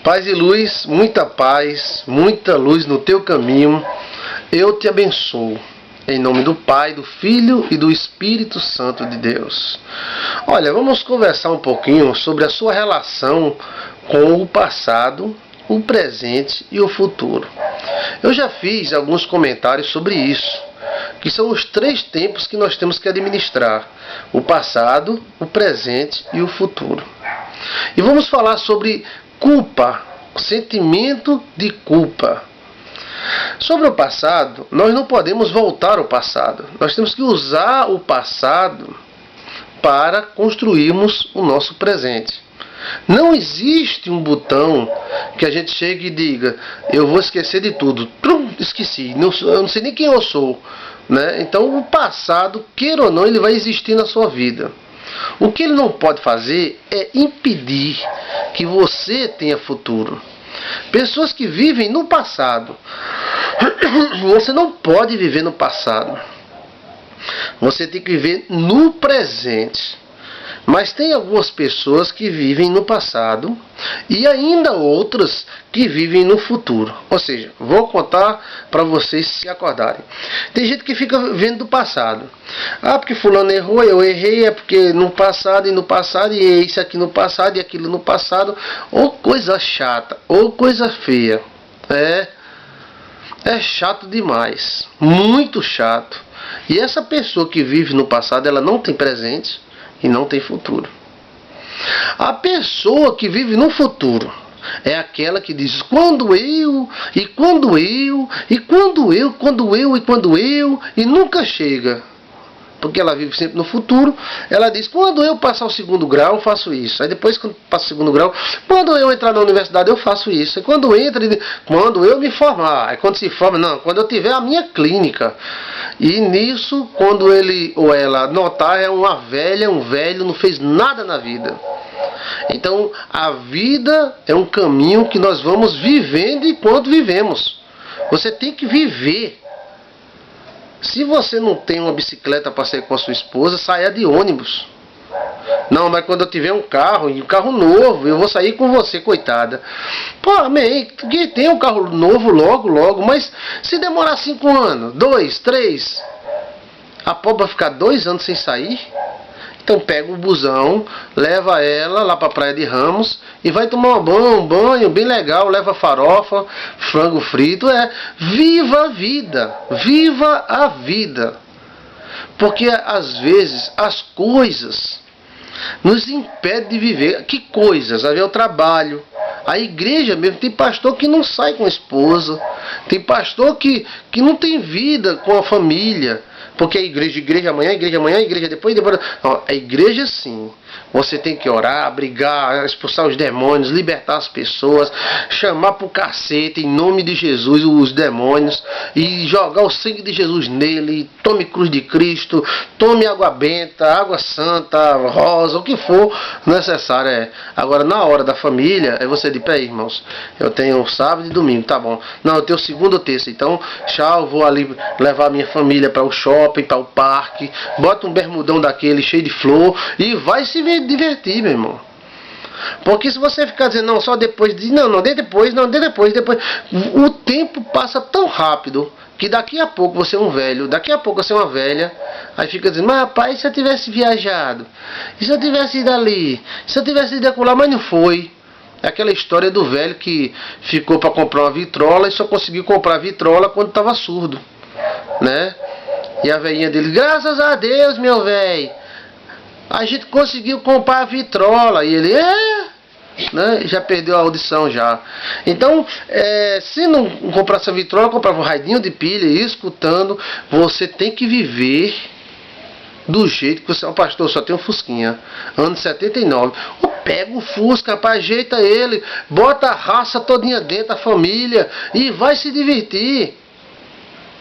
Paz e luz, muita paz, muita luz no teu caminho. Eu te abençoo. Em nome do Pai, do Filho e do Espírito Santo de Deus. Olha, vamos conversar um pouquinho sobre a sua relação com o passado, o presente e o futuro. Eu já fiz alguns comentários sobre isso, que são os 3 tempos que nós temos que administrar: o passado, o presente e o futuro. E vamos falar sobre culpa, sentimento de culpa. Sobre o passado, nós não podemos voltar ao passado. Nós temos que usar o passado para construirmos o nosso presente. Não existe um botão que a gente chegue e diga: eu vou esquecer de tudo. Esqueci, eu não sei nem quem eu sou. Né? Então o passado, queira ou não, ele vai existir na sua vida. O que ele não pode fazer é impedir que você tenha futuro. Pessoas que vivem no passado. Você não pode viver no passado. Você tem que viver no presente. Mas tem algumas pessoas que vivem no passado e ainda outras que vivem no futuro. Ou seja, vou contar para vocês se acordarem. Tem gente que fica vivendo do passado. Ah, porque fulano errou, eu errei, é porque no passado e é isso aqui no passado e aquilo no passado. Ou coisa chata, ou coisa feia. É chato demais, muito chato. E essa pessoa que vive no passado, ela não tem presente e não tem futuro. A pessoa que vive no futuro é aquela que diz: quando eu, e quando eu, e quando eu, quando eu, e quando eu, e nunca chega. Porque ela vive sempre no futuro. Ela diz: quando eu passar o 2º grau, eu faço isso. Aí depois, quando passa o 2º grau, quando eu entrar na universidade, eu faço isso. Aí quando eu me formar. Aí quando se forma, não, quando eu tiver a minha clínica. E nisso, quando ele ou ela notar, é uma velha, um velho, não fez nada na vida. Então, a vida é um caminho que nós vamos vivendo enquanto vivemos. Você tem que viver. Se você não tem uma bicicleta para sair com a sua esposa, saia de ônibus. Não, mas quando eu tiver um carro, e um carro novo, eu vou sair com você, coitada. Pô, amém, que tem um carro novo logo, mas se demorar 5 anos, 2, 3, a pobre vai ficar 2 anos sem sair. Então pega o busão, leva ela lá para a Praia de Ramos e vai tomar um banho bem legal, leva farofa, frango frito. Viva a vida, viva a vida. Porque às vezes as coisas nos impedem de viver. Que coisas? É o trabalho, a igreja mesmo. Tem pastor que não sai com a esposa, tem pastor que não tem vida com a família. Porque a igreja amanhã, igreja depois. Não, a igreja sim. Você tem que orar, brigar, expulsar os demônios, libertar as pessoas, chamar pro cacete em nome de Jesus os demônios e jogar o sangue de Jesus nele. Tome cruz de Cristo, tome água benta, água santa, rosa, o que for necessário. Agora, na hora da família, você diz: peraí, irmãos, eu tenho sábado e domingo, tá bom. Não, eu tenho segunda ou terça, então tchau, vou ali levar a minha família para o shopping, para o parque, bota um bermudão daquele cheio de flor e vai se divertir, meu irmão. Porque se você ficar dizendo: não, só depois, não, dê depois, o tempo passa tão rápido que daqui a pouco você é um velho, daqui a pouco você é uma velha, aí fica dizendo: mas rapaz, se eu tivesse viajado, e se eu tivesse ido ali, se eu tivesse ido acolá, mas não foi. É aquela história do velho que ficou para comprar uma vitrola e só conseguiu comprar a vitrola quando estava surdo, né? E a velhinha dele: graças a Deus, meu velho, a gente conseguiu comprar a vitrola. E ele: né? Já perdeu a audição já. Então, se não comprasse a vitrola, comprava um radinho de pilha e escutando. Você tem que viver do jeito que você é um pastor. Só tem um Fusquinha, ano 79. Pega o Fusca, ajeita ele, bota a raça todinha dentro, a família, e vai se divertir.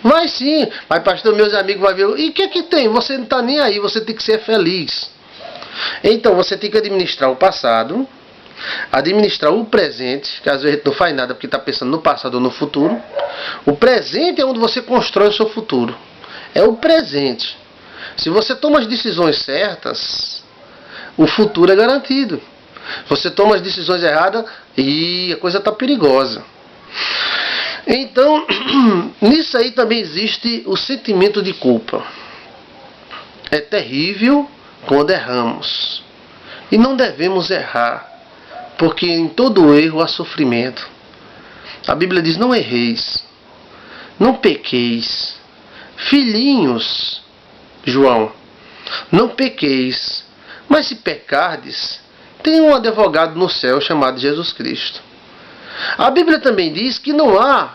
Vai sim. Mas pastor, meus amigos vão ver: e o que tem? Você não está nem aí, você tem que ser feliz. Então você tem que administrar o passado, administrar o presente, que às vezes não faz nada porque está pensando no passado ou no futuro. O presente é onde você constrói o seu futuro. É o presente. Se você toma as decisões certas, o futuro é garantido. Você toma as decisões erradas e a coisa está perigosa. Então, nisso aí também existe o sentimento de culpa. É terrível quando erramos. E não devemos errar, porque em todo erro há sofrimento. A Bíblia diz: não erreis, não pequeis. Filhinhos, João, não pequeis, mas se pecardes, tem um advogado no céu chamado Jesus Cristo. A Bíblia também diz que não há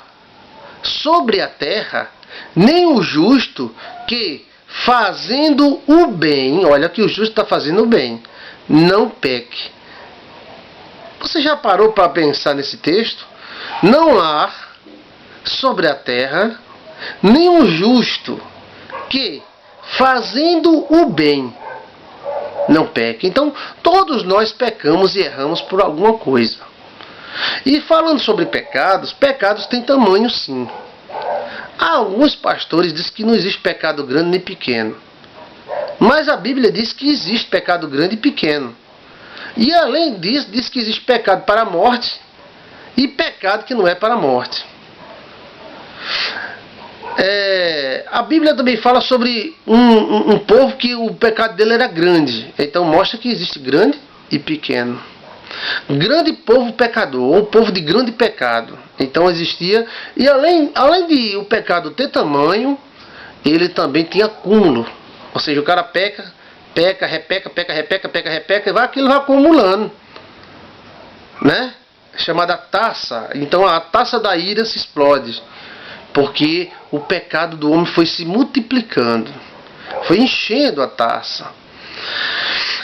sobre a terra nem o justo que, fazendo o bem, olha que o justo está fazendo o bem, não peque. Você já parou para pensar nesse texto? Não há sobre a terra nenhum justo que, fazendo o bem, não peque. Então, todos nós pecamos e erramos por alguma coisa. E falando sobre pecados, pecados têm tamanho sim. Há alguns pastores que dizem que não existe pecado grande nem pequeno. Mas a Bíblia diz que existe pecado grande e pequeno. E além disso, diz que existe pecado para a morte e pecado que não é para a morte. A Bíblia também fala sobre um povo que o pecado dele era grande. Então mostra que existe grande e pequeno. Grande povo pecador, ou um povo de grande pecado. Então existia, e além de o pecado ter tamanho, ele também tinha acúmulo. Ou seja, o cara peca, repeca, e aquilo vai acumulando, né? Chamada taça. Então a taça da ira se explode, porque o pecado do homem foi se multiplicando, foi enchendo a taça.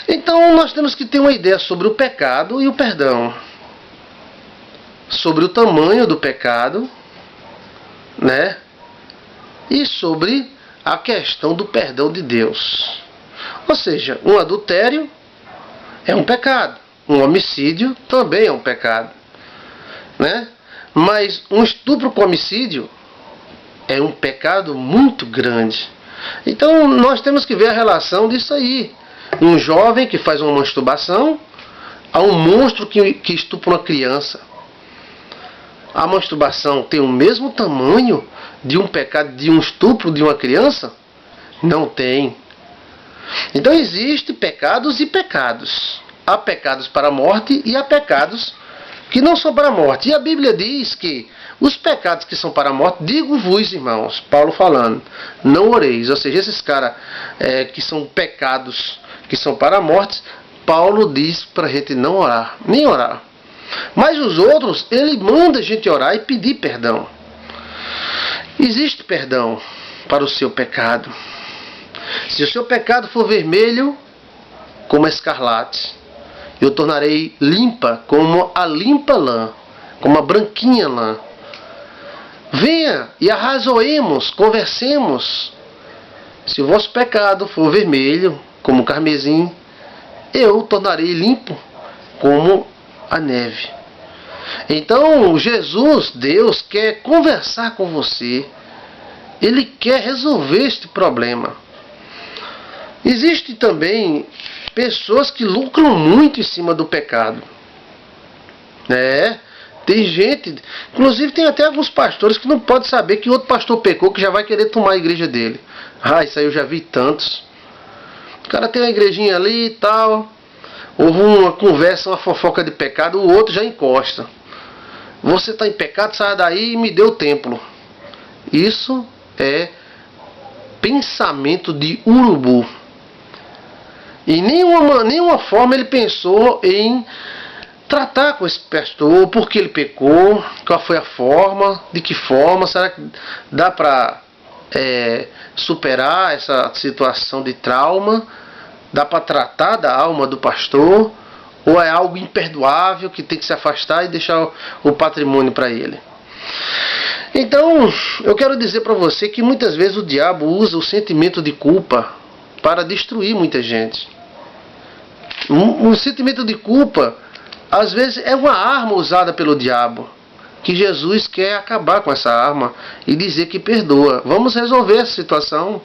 Então nós temos que ter uma ideia sobre o pecado e o perdão, sobre o tamanho do pecado, né? E sobre a questão do perdão de Deus. Ou seja, um adultério é um pecado, um homicídio também é um pecado, né? Mas um estupro com homicídio é um pecado muito grande. Então nós temos que ver a relação disso aí. Um jovem que faz uma masturbação a um monstro que estupra uma criança. A masturbação tem o mesmo tamanho de um pecado, de um estupro de uma criança? Não tem. Então existem pecados e pecados. Há pecados para a morte e há pecados que não são para a morte. E a Bíblia diz que os pecados que são para a morte, digo-vos, irmãos, Paulo falando, não oreis. Ou seja, esses caras que são pecados que são para a morte, Paulo diz para a gente não orar, nem orar. Mas os outros, ele manda a gente orar e pedir perdão. Existe perdão para o seu pecado. Se o seu pecado for vermelho como a escarlate, eu tornarei limpa como a limpa lã, como a branquinha lã. Venha e arrazoemos, conversemos. Se o vosso pecado for vermelho como o carmesim, eu o tornarei limpo como a neve. Então Jesus, Deus, quer conversar com você. Ele quer resolver este problema. Existem também pessoas que lucram muito em cima do pecado. Tem gente, inclusive tem até alguns pastores que não podem saber que outro pastor pecou, que já vai querer tomar a igreja dele. Isso aí eu já vi tantos. O cara tem uma igrejinha ali e tal, houve uma conversa, uma fofoca de pecado, o outro já encosta. Você está em pecado, sai daí e me dê o templo. Isso é pensamento de urubu. E nenhuma forma ele pensou em tratar com esse pastor, por que ele pecou, qual foi a forma, de que forma, será que dá para superar essa situação de trauma, dá para tratar da alma do pastor, ou é algo imperdoável que tem que se afastar e deixar o patrimônio para ele. Então, eu quero dizer para você que muitas vezes o diabo usa o sentimento de culpa para destruir muita gente. O sentimento de culpa, às vezes, é uma arma usada pelo diabo, que Jesus quer acabar com essa arma e dizer que perdoa. Vamos resolver essa situação.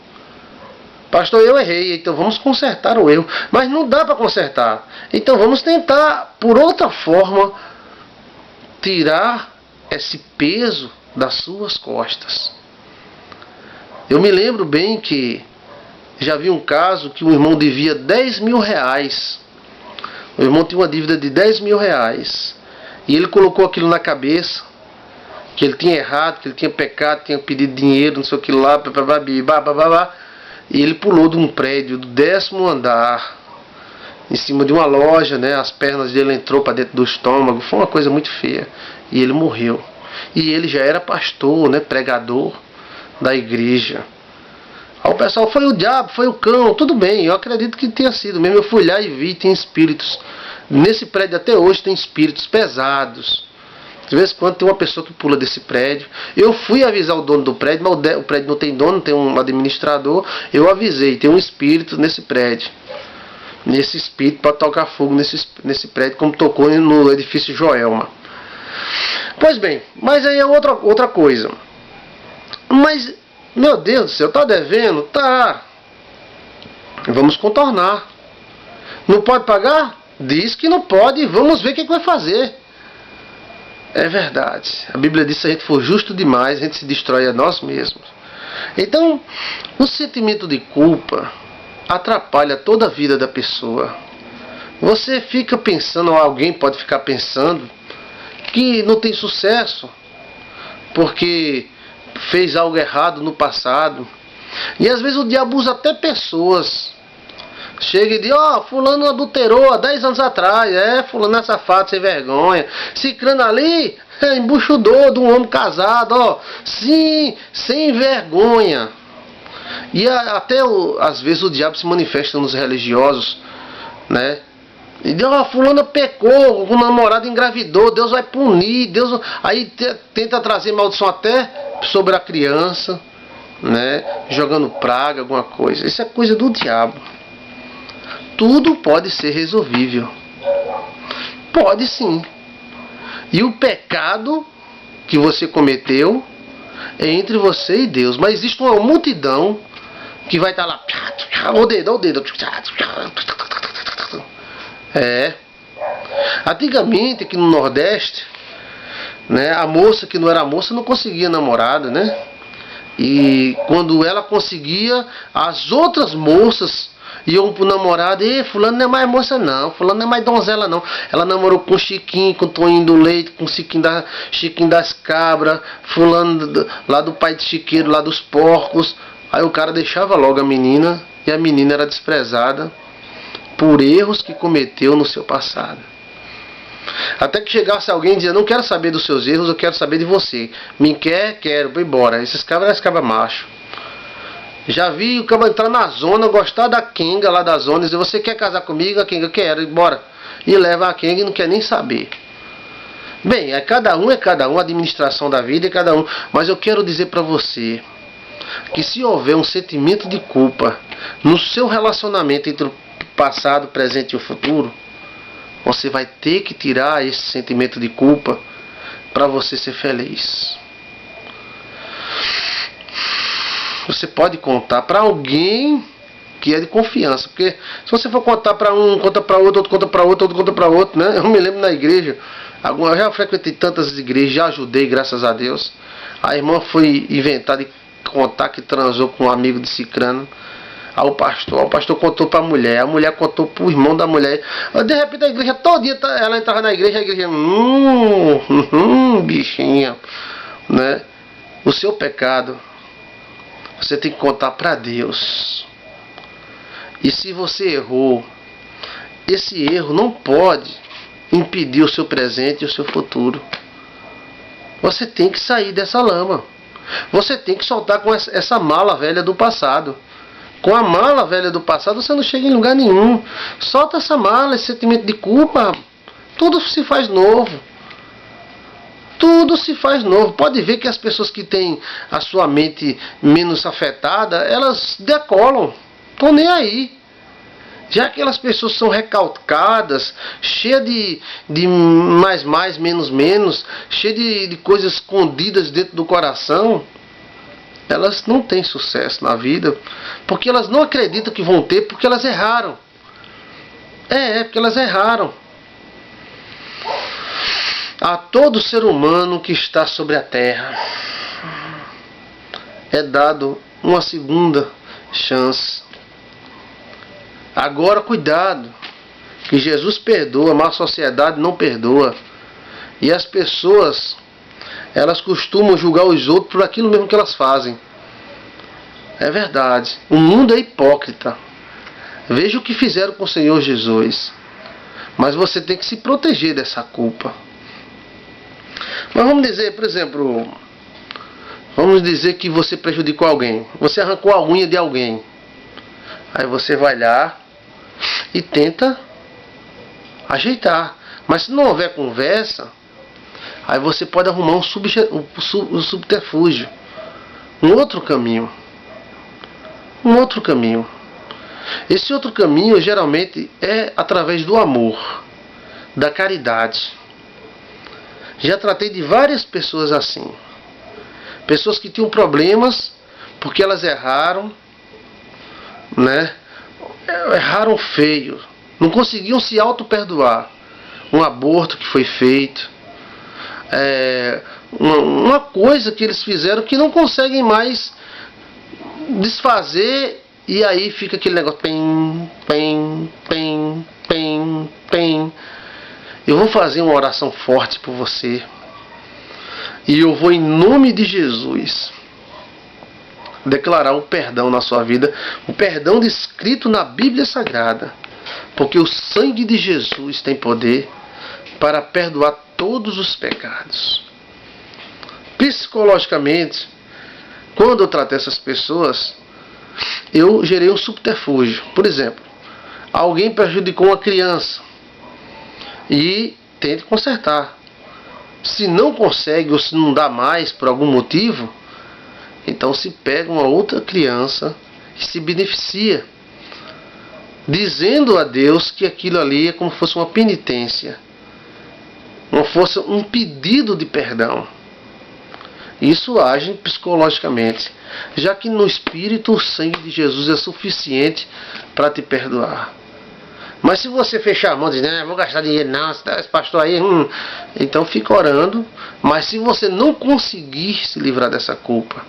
Pastor, eu errei, então vamos consertar o erro. Mas não dá para consertar. Então vamos tentar, por outra forma, tirar esse peso das suas costas. Eu me lembro bem que já vi um caso que um irmão devia 10 mil reais. O irmão tinha uma dívida de 10 mil reais. E ele colocou aquilo na cabeça, que ele tinha errado, que ele tinha pecado, tinha pedido dinheiro, não sei o que lá, e ele pulou de um prédio do 10º andar, em cima de uma loja, né? As pernas dele entrou para dentro do estômago, foi uma coisa muito feia. E ele morreu. E ele já era pastor, né? Pregador da igreja. Aí o pessoal, foi o diabo, foi o cão, tudo bem, eu acredito que tenha sido mesmo. Eu fui lá e vi, tem espíritos. Nesse prédio até hoje tem espíritos pesados. De vez em quando tem uma pessoa que pula desse prédio. Eu fui avisar o dono do prédio, mas o prédio não tem dono, tem um administrador. Eu avisei, tem um espírito nesse prédio. Nesse espírito para tocar fogo nesse prédio, como tocou no edifício Joelma. Pois bem, mas aí é outra coisa. Mas, meu Deus do céu, tá devendo? Tá. Vamos contornar. Não pode pagar? Diz que não pode, vamos ver o que vai fazer. É verdade. A Bíblia diz que se a gente for justo demais, a gente se destrói a nós mesmos. Então, o sentimento de culpa atrapalha toda a vida da pessoa. Você fica pensando, ou alguém pode ficar pensando, que não tem sucesso, porque fez algo errado no passado. E às vezes o diabo usa até pessoas. Chega e diz, fulano adulterou há 10 anos atrás, fulano é safado, sem vergonha. Cicrano ali, embuchudor de um homem casado, sim, sem vergonha. E até às vezes o diabo se manifesta nos religiosos, né? E diz, fulano pecou, o namorado engravidou, Deus vai punir, Deus... Aí tenta trazer maldição até sobre a criança, né? Jogando praga, alguma coisa. Isso é coisa do diabo. Tudo pode ser resolvível. Pode sim. E o pecado que você cometeu é entre você e Deus. Mas existe uma multidão que vai estar lá. O dedo. Antigamente aqui no Nordeste, né, a moça que não era moça não conseguia namorada, né? E quando ela conseguia, as outras moças iam pro namorado, fulano não é mais moça não, fulano não é mais donzela não. Ela namorou com Chiquinho, com Toninho do Leite, com Chiquinho das Cabras, fulano lá do pai de Chiqueiro, lá dos porcos. Aí o cara deixava logo a menina, e a menina era desprezada por erros que cometeu no seu passado. Até que chegasse alguém e dizia, não quero saber dos seus erros, eu quero saber de você. Me quer, quero, vou embora. Esses cabras eram cabras machos. Já vi o cara entrar na zona, gostar da Kenga lá da zona, dizer, você quer casar comigo? A Kenga, quero, bora. E leva a Kenga e não quer nem saber. Bem, cada um, a administração da vida é cada um. Mas eu quero dizer para você que se houver um sentimento de culpa no seu relacionamento entre o passado, o presente e o futuro, você vai ter que tirar esse sentimento de culpa para você ser feliz. Você pode contar para alguém que é de confiança, porque se você for contar para um, conta para outro, outro conta para outro, outro conta para outro, né? Eu me lembro na igreja, eu já frequentei tantas igrejas, já ajudei, graças a Deus. A irmã foi inventar de contar que transou com um amigo de Cicrano. Aí o pastor contou para a mulher contou para o irmão da mulher. De repente a igreja todinha, ela entrava na igreja, a igreja, bichinha, né? O seu pecado você tem que contar para Deus. E se você errou, esse erro não pode impedir o seu presente e o seu futuro. Você tem que sair dessa lama. Você tem que soltar com essa mala velha do passado. Com a mala velha do passado você não chega em lugar nenhum. Solta essa mala, esse sentimento de culpa. Tudo se faz novo. Tudo se faz novo. Pode ver que as pessoas que têm a sua mente menos afetada, elas decolam. Estão nem aí. Já aquelas pessoas são recalcadas, cheias de mais, menos, cheias de coisas escondidas dentro do coração, elas não têm sucesso na vida, porque elas não acreditam que vão ter, porque elas erraram. Porque elas erraram. A todo ser humano que está sobre a terra é dado uma segunda chance. Agora cuidado, que Jesus perdoa, mas a sociedade não perdoa. E as pessoas, elas costumam julgar os outros por aquilo mesmo que elas fazem. É verdade, o mundo é hipócrita. Veja o que fizeram com o Senhor Jesus. Mas você tem que se proteger dessa culpa. Mas vamos dizer, por exemplo, vamos dizer que você prejudicou alguém. Você arrancou a unha de alguém. Aí você vai lá e tenta ajeitar. Mas se não houver conversa, aí você pode arrumar um subterfúgio. Um outro caminho. Um outro caminho. Esse outro caminho geralmente é através do amor, da caridade. Já tratei de várias pessoas assim. Pessoas que tinham problemas porque elas erraram, né? Erraram feio. Não conseguiam se auto-perdoar. Um aborto que foi feito. Uma coisa que eles fizeram que não conseguem mais desfazer. E aí fica aquele negócio. Pem. Eu vou fazer uma oração forte por você. E eu vou, em nome de Jesus, declarar o perdão na sua vida. O perdão descrito na Bíblia Sagrada. Porque o sangue de Jesus tem poder para perdoar todos os pecados. Psicologicamente, quando eu tratei essas pessoas, eu gerei um subterfúgio. Por exemplo, alguém prejudicou uma criança e tente consertar. Se não consegue ou se não dá mais por algum motivo, então se pega uma outra criança e se beneficia, dizendo a Deus que aquilo ali é como se fosse uma penitência, como se fosse um pedido de perdão. Isso age psicologicamente, já que no espírito o sangue de Jesus é suficiente para te perdoar. Mas se você fechar a mão e dizer, vou gastar dinheiro não, esse pastor aí, então fica orando. Mas se você não conseguir se livrar dessa culpa,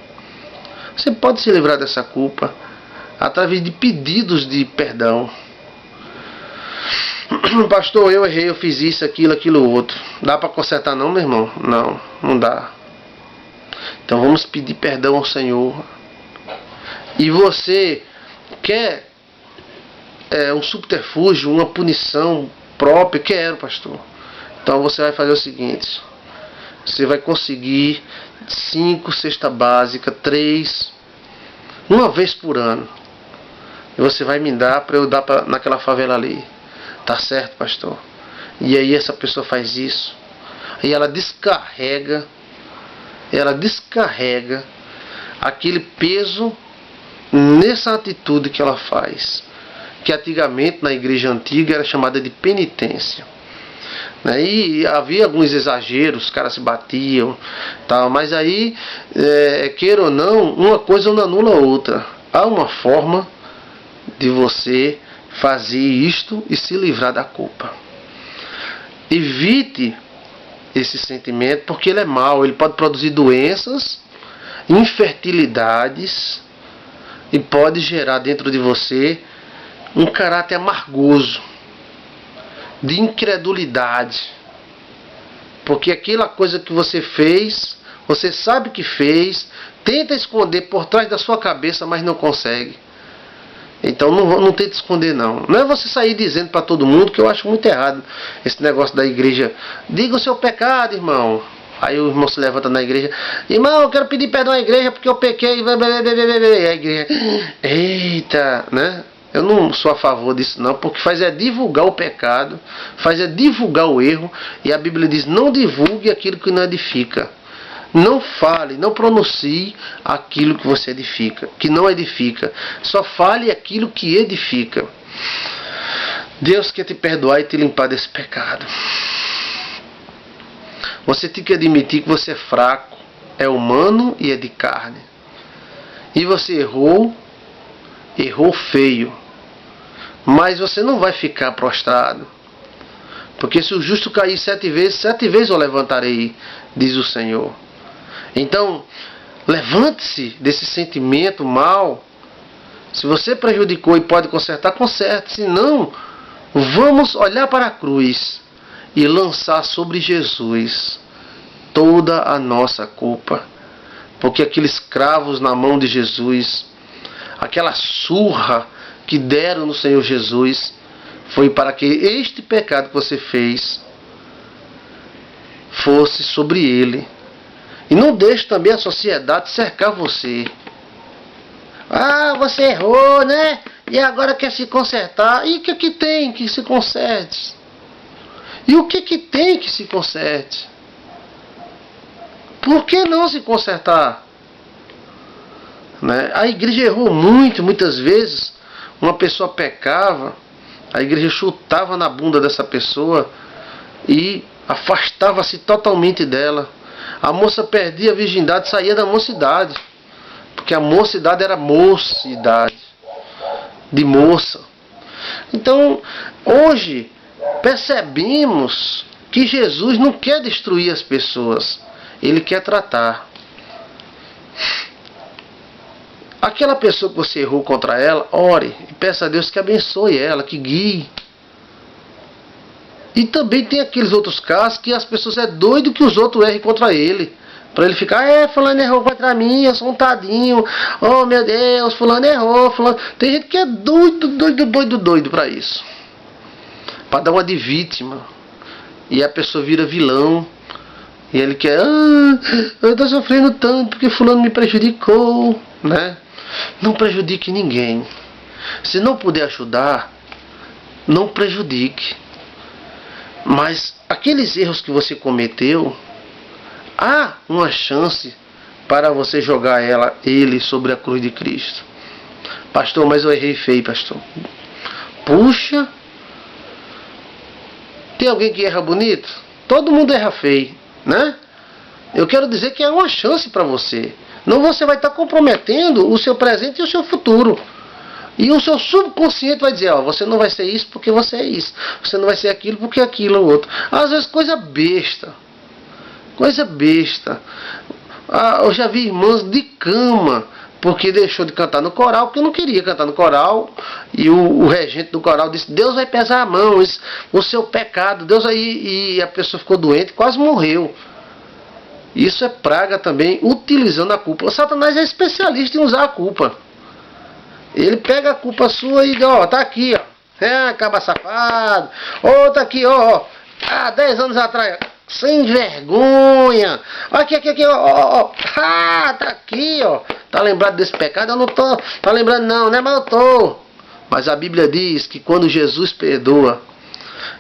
você pode se livrar dessa culpa através de pedidos de perdão. Pastor, eu errei, eu fiz isso, aquilo outro. Dá para consertar não, meu irmão? Não dá. Então vamos pedir perdão ao Senhor. E você quer um subterfúgio, uma punição própria? Quero, pastor. Então você vai fazer o seguinte: você vai conseguir 5 cesta básica, 3, uma vez por ano. E você vai me dar para eu dar naquela favela ali. Tá certo, pastor? E aí essa pessoa faz isso. E ela descarrega aquele peso nessa atitude que ela faz, que antigamente na igreja antiga era chamada de penitência, né? E havia alguns exageros, os caras se batiam, tal, mas aí, queira ou não, uma coisa não anula a outra. Há uma forma de você fazer isto e se livrar da culpa. Evite esse sentimento, porque ele é mau, ele pode produzir doenças, infertilidades, e pode gerar dentro de você um caráter amargoso, de incredulidade, porque aquela coisa que você fez, você sabe que fez, tenta esconder por trás da sua cabeça, mas não consegue. Então não tente esconder não. Não é você sair dizendo para todo mundo, que eu acho muito errado esse negócio da igreja. Diga o seu pecado, irmão. Aí o irmão se levanta na igreja: irmão, eu quero pedir perdão à igreja porque eu pequei. E a igreja: eita, né? Eu não sou a favor disso não, porque faz divulgar o pecado, faz divulgar o erro. E a Bíblia diz: não divulgue aquilo que não edifica. Não fale, não pronuncie aquilo que você edifica, que não edifica. Só fale aquilo que edifica. Deus quer te perdoar e te limpar desse pecado. Você tem que admitir que você é fraco, é humano e é de carne. E você errou feio. Mas você não vai ficar prostrado. Porque se o justo cair 7 vezes eu levantarei, diz o Senhor. Então, levante-se desse sentimento mal. Se você prejudicou e pode consertar, conserte. Se não, vamos olhar para a cruz e lançar sobre Jesus toda a nossa culpa. Porque aqueles cravos na mão de Jesus, aquela surra que deram no Senhor Jesus, foi para que este pecado que você fez fosse sobre ele. E não deixe também a sociedade cercar você. Ah, você errou, né? E agora quer se consertar. E o que tem que se conserte? E o que tem que se conserte? Por que não se consertar? Né? A igreja errou muitas vezes. Uma pessoa pecava, a igreja chutava na bunda dessa pessoa e afastava-se totalmente dela. A moça perdia a virgindade, saía da mocidade. Porque a mocidade era mocidade, de moça. Então, hoje, percebemos que Jesus não quer destruir as pessoas. Ele quer tratar. Aquela pessoa que você errou contra ela, ore e peça a Deus que abençoe ela, que guie. E também tem aqueles outros casos que as pessoas é doido que os outros errem contra ele. Para ele ficar, fulano errou contra mim, eu sou um tadinho. Oh meu Deus, fulano errou, fulano. Tem gente que é doido para isso. Para dar uma de vítima. E a pessoa vira vilão. E ele quer, eu estou sofrendo tanto porque fulano me prejudicou, né? Não prejudique ninguém. Se não puder ajudar, não prejudique. Mas aqueles erros que você cometeu, há uma chance para você jogar ele sobre a cruz de Cristo. Pastor, mas eu errei feio, pastor. Puxa, tem alguém que erra bonito? Todo mundo erra feio, né? Eu quero dizer que é uma chance para você. Não, você vai estar comprometendo o seu presente e o seu futuro. E o seu subconsciente vai dizer, você não vai ser isso porque você é isso. Você não vai ser aquilo porque aquilo é outro. Às vezes coisa besta. Coisa besta. Eu já vi irmãs de cama porque deixou de cantar no coral, porque eu não queria cantar no coral. E o regente do coral disse, Deus vai pesar a mão, o seu pecado. Deus aí, e a pessoa ficou doente, quase morreu. Isso é praga também, utilizando a culpa. O Satanás é especialista em usar a culpa. Ele pega a culpa sua e diz, tá aqui, acaba safado. Tá aqui, 10 anos atrás, sem vergonha. Aqui, tá aqui, Tá lembrado desse pecado? Eu não tô, tá lembrando não, né? Mas eu tô. Mas a Bíblia diz que quando Jesus perdoa,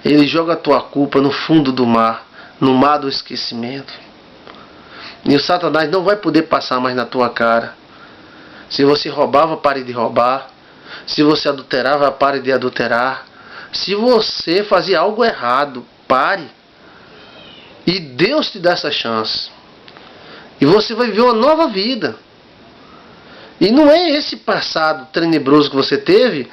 ele joga a tua culpa no fundo do mar, no mar do esquecimento. E o Satanás não vai poder passar mais na tua cara. Se você roubava, pare de roubar. Se você adulterava, pare de adulterar. Se você fazia algo errado, pare. E Deus te dá essa chance. E você vai viver uma nova vida. E não é esse passado tenebroso que você teve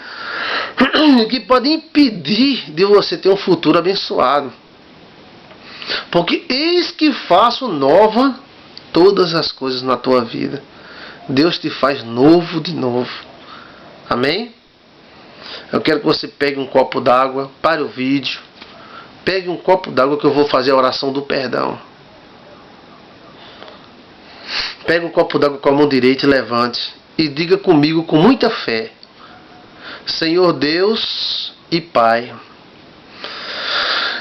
que pode impedir de você ter um futuro abençoado. Porque eis que faço nova todas as coisas na tua vida. Deus te faz novo de novo. Amém? Eu quero que você pegue um copo d'água, pare o vídeo. Pegue um copo d'água que eu vou fazer a oração do perdão. Pegue um copo d'água com a mão direita e levante. E diga comigo com muita fé. Senhor Deus e Pai,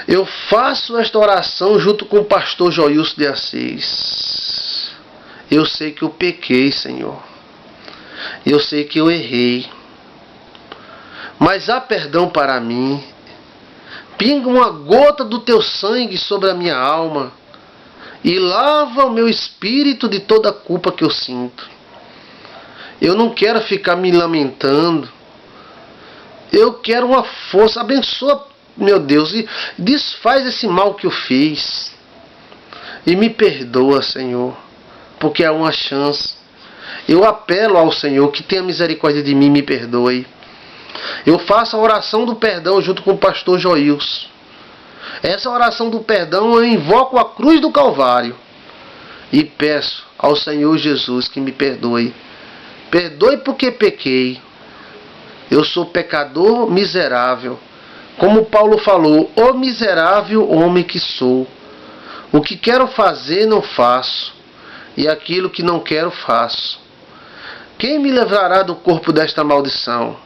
eu faço esta oração junto com o pastor Joilson de Assis. Eu sei que eu pequei, Senhor. Eu sei que eu errei. Mas há perdão para mim. Pinga uma gota do teu sangue sobre a minha alma e lava o meu espírito de toda a culpa que eu sinto. Eu não quero ficar me lamentando. Eu quero uma força. Abençoa, meu Deus, e desfaz esse mal que eu fiz. E me perdoa, Senhor, porque há uma chance. eu apelo ao Senhor que tenha misericórdia de mim e me perdoe. Eu faço a oração do perdão junto com o pastor Joilson. Essa oração do perdão eu invoco a cruz do Calvário e peço ao Senhor Jesus que me perdoe. Perdoe porque pequei. Eu sou pecador miserável. Como Paulo falou, ó miserável homem que sou. O que quero fazer não faço, e aquilo que não quero faço. Quem me livrará do corpo desta maldição?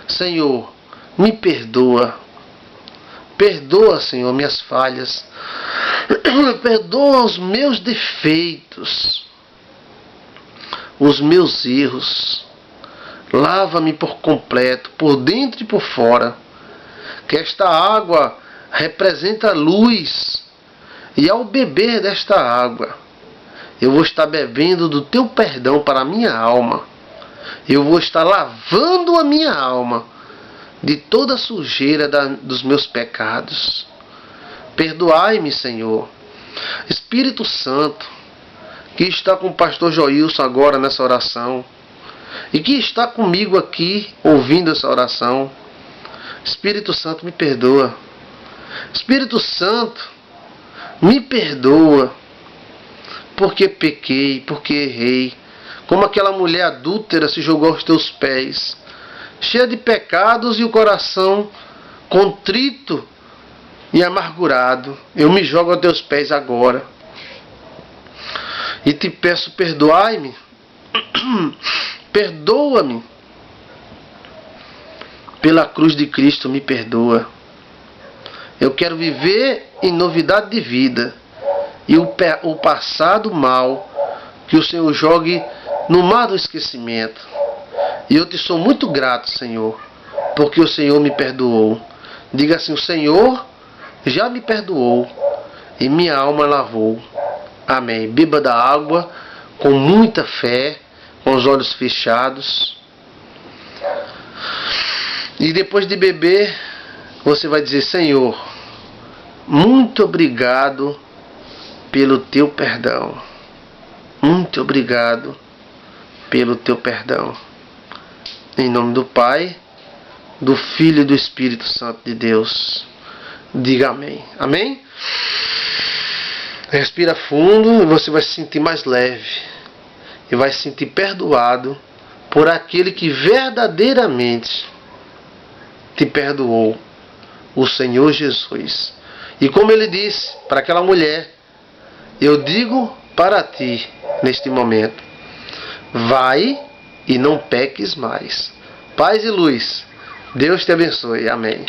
Senhor, me perdoa. Perdoa, Senhor, minhas falhas. Perdoa os meus defeitos, os meus erros. Lava-me por completo, por dentro e por fora. Que esta água representa a luz. E ao beber desta água, eu vou estar bebendo do teu perdão para a minha alma. Eu vou estar lavando a minha alma de toda a sujeira dos meus pecados. Perdoai-me, Senhor. Espírito Santo, que está com o pastor Joilson agora nessa oração, e que está comigo aqui ouvindo essa oração. Espírito Santo, me perdoa. Espírito Santo, me perdoa, porque pequei, porque errei. Como aquela mulher adúltera se jogou aos teus pés, cheia de pecados e o coração contrito e amargurado. Eu me jogo aos teus pés agora e te peço, perdoai-me. Perdoa-me. Pela cruz de Cristo, me perdoa. Eu quero viver em novidade de vida. E o passado mal, que o Senhor jogue no mar do esquecimento. E eu te sou muito grato, Senhor, porque o Senhor me perdoou. Diga assim, o Senhor já me perdoou e minha alma lavou. Amém. Beba da água com muita fé, com os olhos fechados. E depois de beber, você vai dizer, Senhor, muito obrigado pelo teu perdão. Muito obrigado pelo teu perdão. Em nome do Pai, do Filho e do Espírito Santo de Deus. Diga amém. Amém? Respira fundo e você vai se sentir mais leve. E vai se sentir perdoado por aquele que verdadeiramente te perdoou, o Senhor Jesus. E como ele disse para aquela mulher, eu digo para ti neste momento, vai e não peques mais. Paz e luz. Deus te abençoe. Amém.